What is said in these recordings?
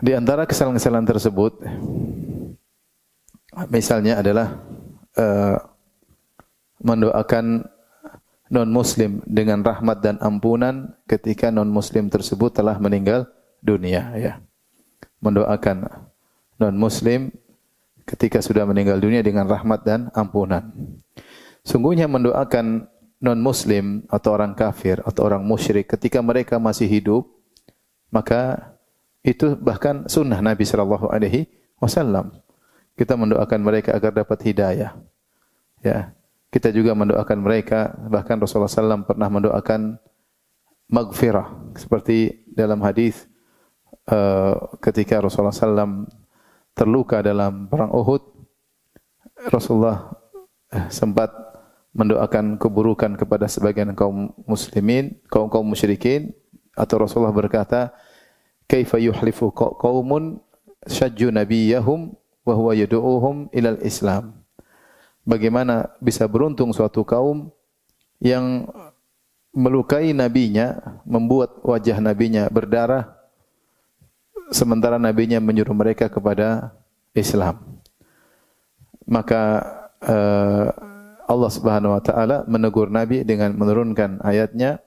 Di antara kesalahan-kesalahan tersebut, misalnya adalah mendoakan non-muslim dengan rahmat dan ampunan ketika non-muslim tersebut telah meninggal dunia, ya. Mendoakan non-muslim ketika sudah meninggal dunia dengan rahmat dan ampunan. Sungguhnya mendoakan non-muslim atau orang kafir atau orang musyrik ketika mereka masih hidup, maka itu bahkan sunnah Nabi sallallahu alaihi wasallam. Kita mendoakan mereka agar dapat hidayah. Ya, kita juga mendoakan mereka, bahkan Rasulullah SAW pernah mendoakan maghfirah seperti dalam hadis ketika Rasulullah SAW terluka dalam perang Uhud, Rasulullah sempat mendoakan keburukan kepada sebagian kaum muslimin, kaum musyrikin, atau Rasulullah berkata, "Kaifa yuhlifu qaumun syajju nabiyyahum wa huwa yad'uuhum ilal Islam?" Bagaimana bisa beruntung suatu kaum yang melukai nabinya, membuat wajah nabinya berdarah, sementara nabinya menyuruh mereka kepada Islam. Maka Allah Subhanahu wa taala menegur Nabi dengan menurunkan ayatnya,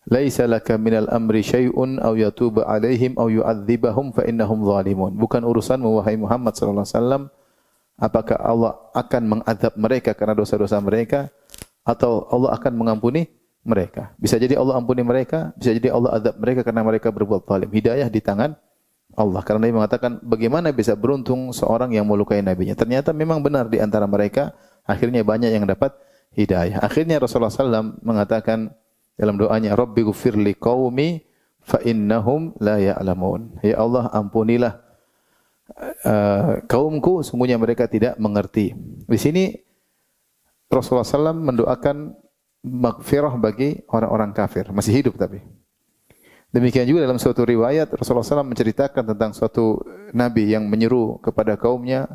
"Laisa laka minal amri syai'un aw yatuba 'alaihim aw yu'adzibahum fa innahum zalimun." Bukan urusanmu wahai Muhammad sallallahu alaihi wasallam apakah Allah akan mengadab mereka karena dosa-dosa mereka atau Allah akan mengampuni mereka. Bisa jadi Allah ampuni mereka, bisa jadi Allah adab mereka karena mereka berbuat zalim. Hidayah di tangan Allah. Karena Nabi mengatakan bagaimana bisa beruntung seorang yang melukai nabinya. Ternyata memang benar di antara mereka akhirnya banyak yang dapat hidayah. Akhirnya Rasulullah SAW mengatakan dalam doanya, "Rabbi ghfirli qaumi fa innahum la ya'lamun." Ya Allah, ampunilah kaumku, sungguhnya mereka tidak mengerti. Di sini Rasulullah SAW mendoakan maghfirah bagi orang-orang kafir, masih hidup tapi. Demikian juga dalam suatu riwayat Rasulullah SAW menceritakan tentang suatu nabi yang menyeru kepada kaumnya,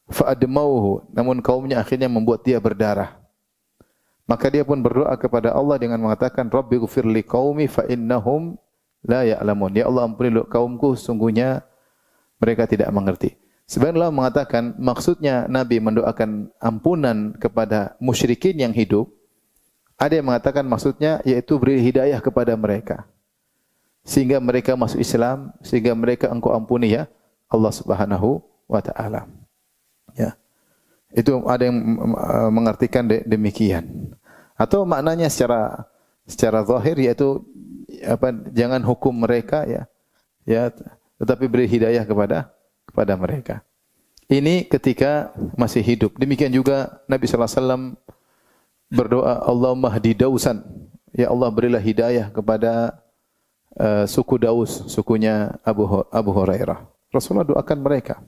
fa'admauhu, namun kaumnya akhirnya membuat dia berdarah. Maka dia pun berdoa kepada Allah dengan mengatakan, Rabbi ghfirli qaumi fa innahum la ya'lamun. Ya Allah, ampunilah kaumku, sungguhnya mereka tidak mengerti. Sebagian ulama mengatakan maksudnya Nabi mendoakan ampunan kepada musyrikin yang hidup. Ada yang mengatakan maksudnya yaitu beri hidayah kepada mereka, sehingga mereka masuk Islam, sehingga mereka engkau ampuni ya Allah Subhanahu wa taala. Ya. Itu ada yang mengartikan demikian. Atau maknanya secara zahir yaitu jangan hukum mereka ya, tetapi beri hidayah kepada mereka. Ini ketika masih hidup. Demikian juga Nabi sallallahu alaihi wasallam berdoa, Allahumma hdi Dausan. Ya Allah, berilah hidayah kepada suku Daus, sukunya Abu Hurairah. Rasulullah doakan mereka.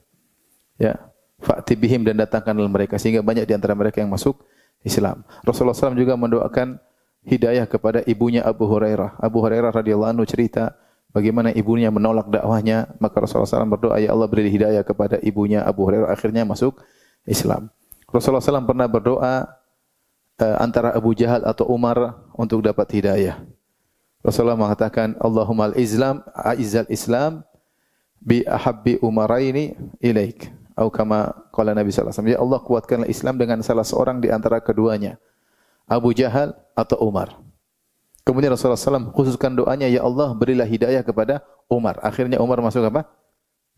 Ya, fa'ti bihim, dan datangkanlah mereka sehingga banyak di antara mereka yang masuk Islam. Rasulullah SAW juga mendoakan hidayah kepada ibunya Abu Hurairah. Abu Hurairah radhiyallahu anhu cerita bagaimana ibunya menolak dakwahnya, maka Rasulullah SAW berdoa, ya Allah, beri hidayah kepada ibunya Abu Hurairah, akhirnya masuk Islam. Rasulullah SAW pernah berdoa antara Abu Jahal atau Umar untuk dapat hidayah. Rasulullah mengatakan, Allahumma a'izzal Islam bi ahabbi umaraini ilaik. Atau kama qala Nabi sallallahu alaihi wasallam, ya Allah, kuatkanlah Islam dengan salah seorang di antara keduanya, Abu Jahal atau Umar. Kemudian Rasulullah SAW khususkan doanya, ya Allah, berilah hidayah kepada Umar. Akhirnya Umar masuk apa?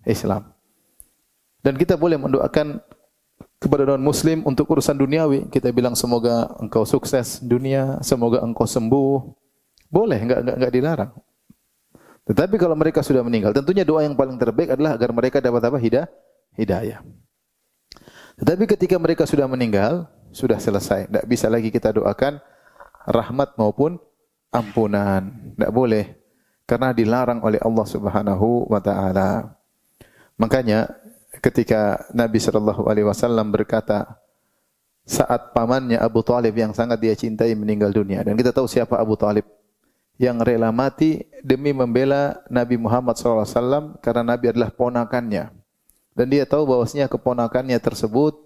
Islam. Dan kita boleh mendoakan kepada non-muslim untuk urusan duniawi. Kita bilang semoga engkau sukses dunia, semoga engkau sembuh. Boleh, enggak dilarang. Tetapi kalau mereka sudah meninggal, tentunya doa yang paling terbaik adalah agar mereka dapat apa? Hidayah. Tetapi ketika mereka sudah meninggal, sudah selesai. Tidak bisa lagi kita doakan rahmat maupun ampunan. Tidak boleh. Karena dilarang oleh Allah Subhanahu wa ta'ala. Makanya ketika Nabi SAW berkata, saat pamannya Abu Talib yang sangat dia cintai meninggal dunia. Dan kita tahu siapa Abu Talib. Yang rela mati demi membela Nabi Muhammad SAW karena Nabi adalah ponakannya. Dan dia tahu bahwasanya keponakannya tersebut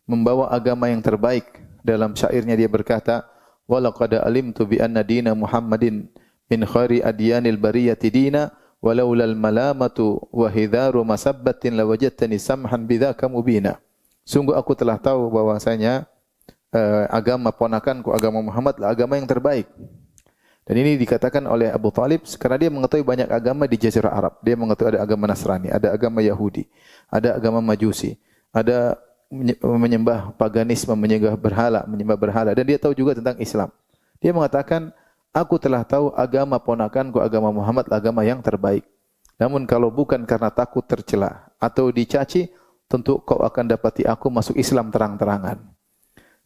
membawa agama yang terbaik. Dalam syairnya dia berkata, "Wa laqad alimtu bi anna dina Muhammadin min khairi adyanil bariyati dina walaulal malamatu wa hidharu masabbatin lawajadtani samhan bidzaka mubina. Sungguh aku telah tahu bahwasanya agama ponakanku, agama Muhammad adalah agama yang terbaik. Dan ini dikatakan oleh Abu Talib karena dia mengetahui banyak agama di Jazirah Arab. Dia mengetahui ada agama Nasrani, ada agama Yahudi, ada agama Majusi, ada menyembah paganisme, menyembah berhala, dan dia tahu juga tentang Islam. Dia mengatakan, aku telah tahu agama ponakanku, agama Muhammad adalah agama yang terbaik. Namun kalau bukan karena takut tercela atau dicaci, tentu kau akan dapati aku masuk Islam terang-terangan.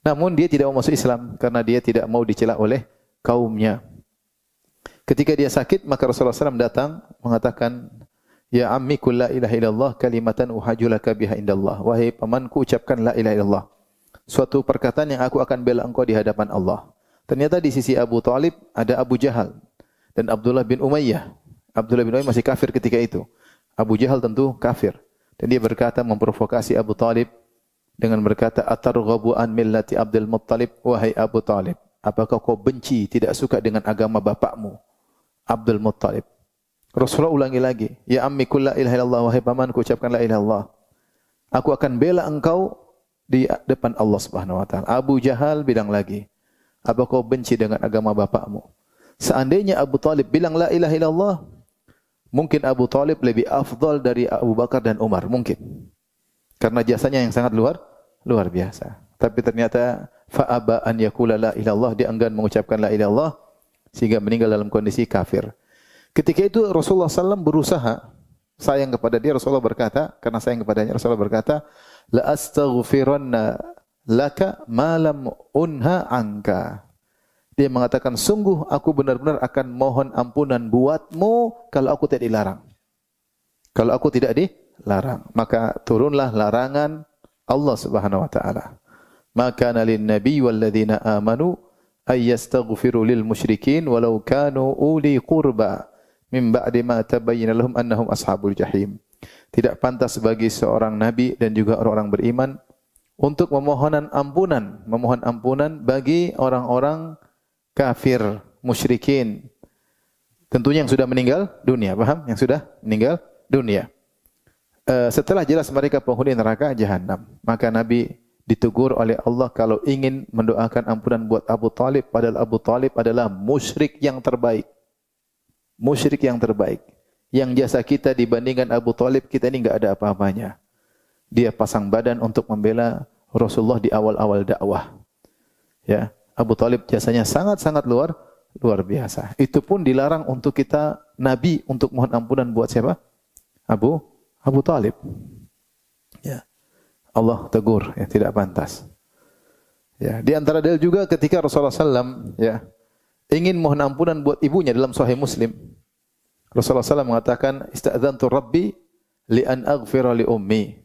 Namun dia tidak mau masuk Islam karena dia tidak mau dicela oleh kaumnya. Ketika dia sakit, maka Rasulullah SAW datang mengatakan, Ya ammi kul la ilaha illallah kalimatan uhajulaka biha indallah. Wahai pamanku, ucapkan la ilaha illallah. Suatu perkataan yang aku akan bela engkau di hadapan Allah. Ternyata di sisi Abu Talib ada Abu Jahal dan Abdullah bin Umayyah. Abdullah bin Umayyah masih kafir ketika itu. Abu Jahal tentu kafir. Dan dia berkata memprovokasi Abu Talib dengan berkata, Atarghabu an millati Abdul Muttalib, wahai Abu Talib, apakah kau benci, tidak suka dengan agama bapakmu Abdul Muttalib? Rasulullah ulangi lagi, Ya ammi kul la ilaha illallah, wahai pamanku, ucapkan la ilaha illallah. Aku akan bela engkau di depan Allah Subhanahu wa taala. Abu Jahal bilang lagi, apa kau benci dengan agama bapakmu? Seandainya Abu Talib bilang la ilaha illallah, mungkin Abu Talib lebih afdal dari Abu Bakar dan Umar, mungkin. Karena jasanya yang sangat luar biasa. Tapi ternyata fa'aba an yaqula la ilaha illallah, dia enggan mengucapkan la ilaha illallah sehingga meninggal dalam kondisi kafir. Ketika itu Rasulullah SAW berusaha sayang kepada dia. Rasulullah berkata, karena sayang kepadanya, Rasulullah berkata, la astaghfiranna laka ma lam unha anka. Dia mengatakan, sungguh aku benar-benar akan mohon ampunan buatmu kalau aku tidak dilarang. Kalau aku tidak dilarang, maka turunlah larangan Allah Subhanahu wa taala. Maka lin nabi wal ladzina amanu ay yastaghfiru lil musyrikin walau kanu uli qurba min ba'di ma tabayyana lahum annahum ashabul jahim. Tidak pantas bagi seorang nabi dan juga orang-orang beriman untuk memohon ampunan bagi orang-orang kafir, musyrikin. Tentunya yang sudah meninggal dunia, paham? Yang sudah meninggal dunia. Setelah jelas mereka penghuni neraka jahanam, maka Nabi ditegur oleh Allah kalau ingin mendoakan ampunan buat Abu Talib, padahal Abu Talib adalah musyrik yang terbaik. Musyrik yang terbaik. Yang jasa kita dibandingkan Abu Talib, kita ini enggak ada apa-apanya. Dia pasang badan untuk membela Rasulullah di awal-awal dakwah. Ya, Abu Talib jasanya sangat-sangat luar biasa. Itu pun dilarang untuk kita Nabi untuk mohon ampunan buat siapa? Abu Talib. Ya. Allah tegur, ya, tidak pantas. Ya, di antara dalil juga ketika Rasulullah SAW ya ingin mohon ampunan buat ibunya dalam Sahih Muslim. Rasulullah SAW mengatakan, "Ista'dzantu Rabbi li an aghfira li ummi."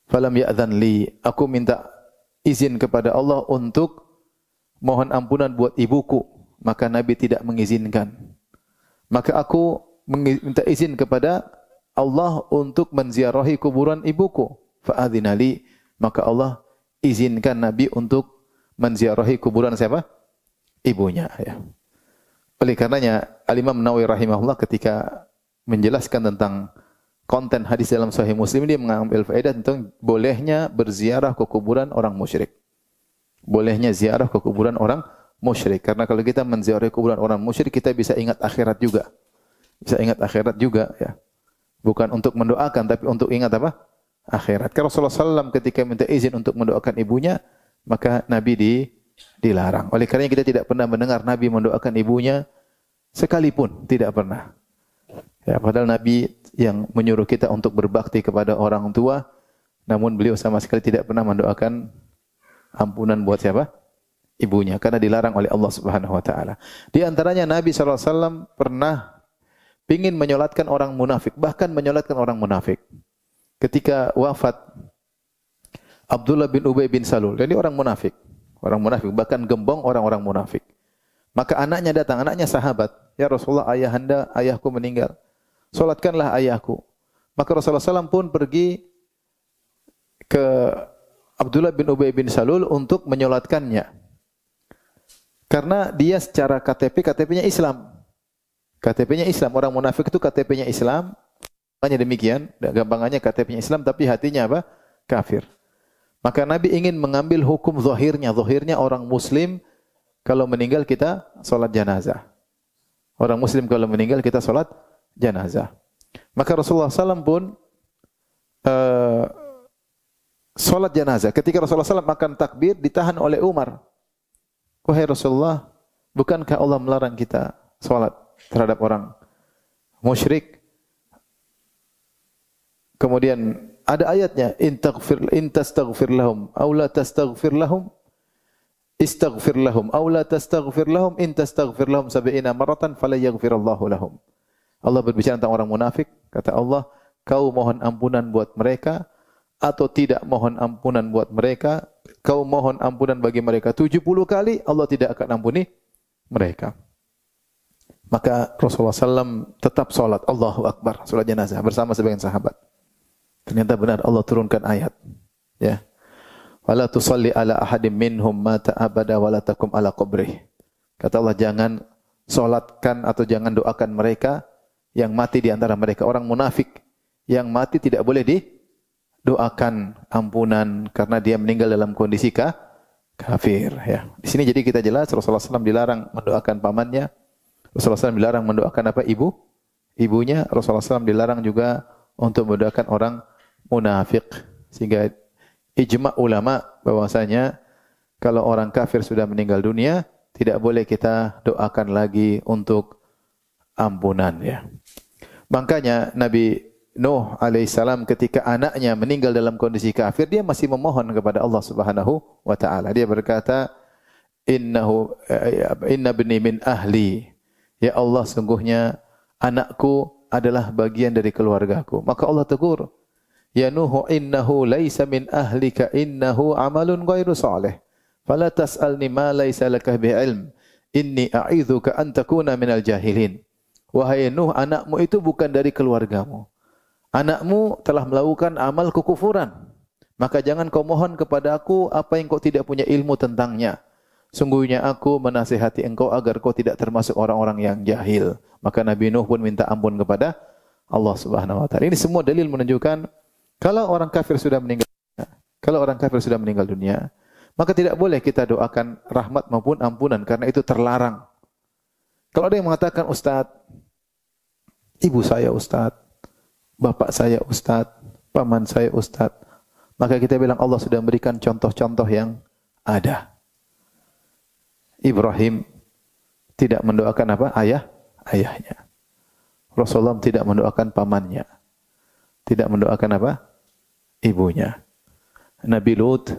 Falam ya'dzan li. Aku minta izin kepada Allah untuk mohon ampunan buat ibuku, maka Nabi tidak mengizinkan. Maka aku minta izin kepada Allah untuk menziarahi kuburan ibuku. Fa'adzina li, maka Allah izinkan Nabi untuk menziarahi kuburan siapa? Ibunya, ya. Oleh karenanya Al-Imam Nawawi rahimahullah ketika menjelaskan tentang konten hadis dalam Sahih Muslim, dia mengambil faedah tentang bolehnya berziarah ke kuburan orang musyrik. Bolehnya ziarah ke kuburan orang musyrik, karena kalau kita menziarahi kuburan orang musyrik, kita bisa ingat akhirat juga. Bisa ingat akhirat juga, ya. Bukan untuk mendoakan, tapi untuk ingat apa? Akhirat. Karena Rasulullah SAW ketika minta izin untuk mendoakan ibunya, maka Nabi dilarang. Oleh karena kita tidak pernah mendengar Nabi mendoakan ibunya sekalipun, tidak pernah. Ya, padahal Nabi yang menyuruh kita untuk berbakti kepada orang tua, namun beliau sama sekali tidak pernah mendoakan ampunan buat siapa? Ibunya, karena dilarang oleh Allah Subhanahu wa taala. Di antaranya Nabi SAW pernah ingin menyolatkan orang munafik, bahkan menyolatkan orang munafik. Ketika wafat Abdullah bin Ubay bin Salul, jadi orang munafik, bahkan gembong orang-orang munafik. Maka anaknya datang, anaknya sahabat, ya Rasulullah, ayahku meninggal, solatkanlah ayahku. Maka Rasulullah SAW pun pergi ke Abdullah bin Ubay bin Salul untuk menyolatkannya. Karena dia secara KTP-nya Islam. KTP-nya Islam. Orang munafik itu KTP-nya Islam. Hanya demikian, gampangannya KTP-nya Islam tapi hatinya apa? Kafir. Maka Nabi ingin mengambil hukum zahirnya. Zahirnya orang muslim kalau meninggal kita salat janazah. Orang muslim kalau meninggal kita salat janazah. Maka Rasulullah SAW pun salat janazah. Ketika Rasulullah SAW akan takbir ditahan oleh Umar. Wahai Rasulullah, bukankah Allah melarang kita salat terhadap orang musyrik? Kemudian ada ayatnya, in tastaghfir lahum aw la tastaghfir lahum istaghfir lahum aw la tastaghfir lahum in tastaghfir lahum 70 maratan fala yaghfirallahu lahum. Allah berbicara tentang orang munafik, kata Allah, kau mohon ampunan buat mereka atau tidak mohon ampunan buat mereka, kau mohon ampunan bagi mereka 70 kali, Allah tidak akan ampuni mereka. Maka Rasulullah SAW tetap salat Allahu Akbar, salat jenazah bersama sebagian sahabat. Ternyata benar Allah turunkan ayat. Ya. Wala tusalli ala ahadim minhum mata abada wala takum ala qabrih. Kata Allah, jangan salatkan atau jangan doakan mereka yang mati di antara mereka. Orang munafik yang mati tidak boleh didoakan ampunan karena dia meninggal dalam kondisi kafir. Ya. Di sini jadi kita jelas Rasulullah SAW dilarang mendoakan pamannya. Rasulullah SAW dilarang mendoakan apa? Ibunya. Rasulullah SAW dilarang juga untuk mendoakan orang munafik. Sehingga ijma' ulama bahwasanya kalau orang kafir sudah meninggal dunia, tidak boleh kita doakan lagi untuk ampunan. Ya. Makanya Nabi Nuh alaihissalam ketika anaknya meninggal dalam kondisi kafir, dia masih memohon kepada Allah Subhanahu wa taala. Dia berkata, inna bni min ahli. Ya Allah, sungguhnya anakku adalah bagian dari keluargaku. Maka Allah tegur, ya Nuh, innahu laisa min ahlika, innahu amalun ghairu salih. Fala tas'alni ma laisa laka bi ilm. Inni a'idzuka an takuna minal jahilin. Wahai Nuh, anakmu itu bukan dari keluargamu. Anakmu telah melakukan amal kekufuran. Maka jangan kau mohon kepada aku apa yang kau tidak punya ilmu tentangnya. Sungguhnya aku menasihati engkau agar kau tidak termasuk orang-orang yang jahil. Maka Nabi Nuh pun minta ampun kepada Allah Subhanahu wa taala. Ini semua dalil menunjukkan kalau orang kafir sudah meninggal dunia, maka tidak boleh kita doakan rahmat maupun ampunan karena itu terlarang. Kalau ada yang mengatakan, Ustaz, ibu saya Ustaz, bapak saya Ustaz, paman saya Ustaz, maka kita bilang Allah sudah memberikan contoh-contoh yang ada. Ibrahim tidak mendoakan apa? Ayahnya. Rasulullah tidak mendoakan pamannya. Tidak mendoakan apa? Ibunya. Nabi Lut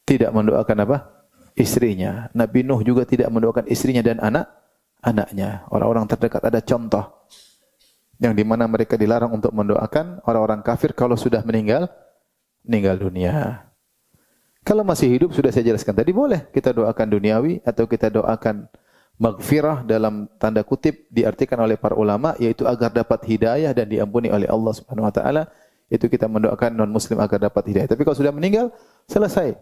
tidak mendoakan apa? Istrinya. Nabi Nuh juga tidak mendoakan istrinya dan anaknya. Orang-orang terdekat ada contoh yang di mana mereka dilarang untuk mendoakan orang-orang kafir kalau sudah meninggal dunia. Kalau masih hidup sudah saya jelaskan tadi, boleh kita doakan duniawi atau kita doakan maghfirah dalam tanda kutip diartikan oleh para ulama, yaitu agar dapat hidayah dan diampuni oleh Allah Subhanahu wa taala. Itu kita mendoakan non muslim agar dapat hidayah. Tapi kalau sudah meninggal, selesai.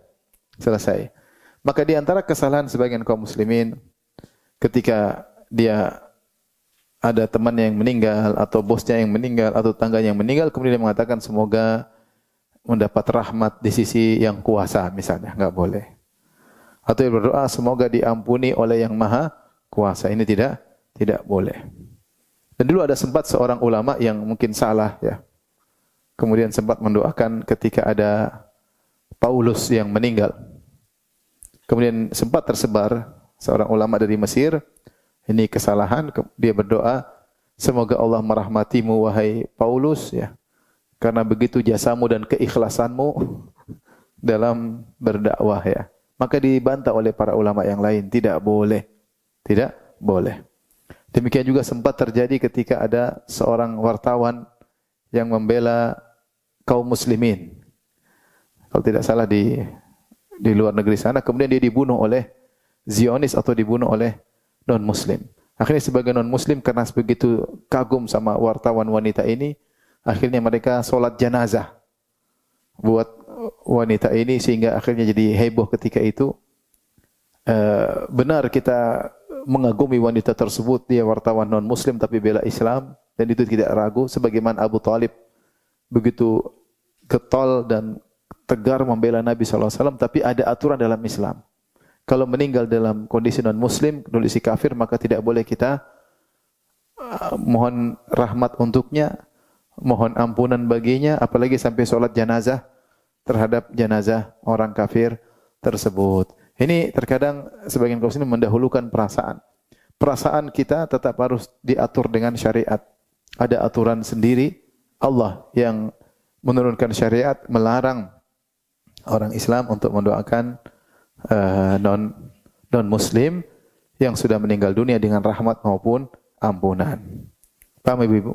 Maka di antara kesalahan sebagian kaum muslimin ketika dia ada teman yang meninggal atau bosnya yang meninggal atau tangganya yang meninggal, kemudian dia mengatakan semoga mendapat rahmat di sisi yang kuasa misalnya, enggak boleh. Atau berdoa semoga diampuni oleh yang maha kuasa. Ini tidak boleh. Dan dulu ada sempat seorang ulama yang mungkin salah ya. Kemudian sempat mendoakan ketika ada Paulus yang meninggal. Kemudian sempat tersebar seorang ulama dari Mesir, ini kesalahan, dia berdoa semoga Allah merahmatimu wahai Paulus ya. Karena begitu jasamu dan keikhlasanmu dalam berdakwah ya. Maka dibantah oleh para ulama yang lain, tidak boleh. Tidak boleh. Demikian juga sempat terjadi ketika ada seorang wartawan yang membela kaum muslimin. Kalau tidak salah di luar negeri sana, kemudian dia dibunuh oleh Zionis atau dibunuh oleh non-muslim. Akhirnya sebagai non-muslim karena begitu kagum sama wartawan wanita ini, akhirnya mereka solat jenazah buat wanita ini sehingga akhirnya jadi heboh ketika itu. Benar kita mengagumi wanita tersebut, dia wartawan non muslim tapi bela Islam, dan itu tidak ragu, sebagaimana Abu Talib begitu getol dan tegar membela Nabi SAW, tapi ada aturan dalam Islam. Kalau meninggal dalam kondisi non muslim, kondisi kafir, maka tidak boleh kita mohon rahmat untuknya, mohon ampunan baginya, apalagi sampai sholat janazah terhadap janazah orang kafir tersebut. Ini terkadang sebagian kaum muslimin mendahulukan perasaan. Perasaan kita tetap harus diatur dengan syariat. Ada aturan sendiri. Allah yang menurunkan syariat, melarang orang Islam untuk mendoakan non muslim yang sudah meninggal dunia dengan rahmat maupun ampunan. Paham Ibu-ibu?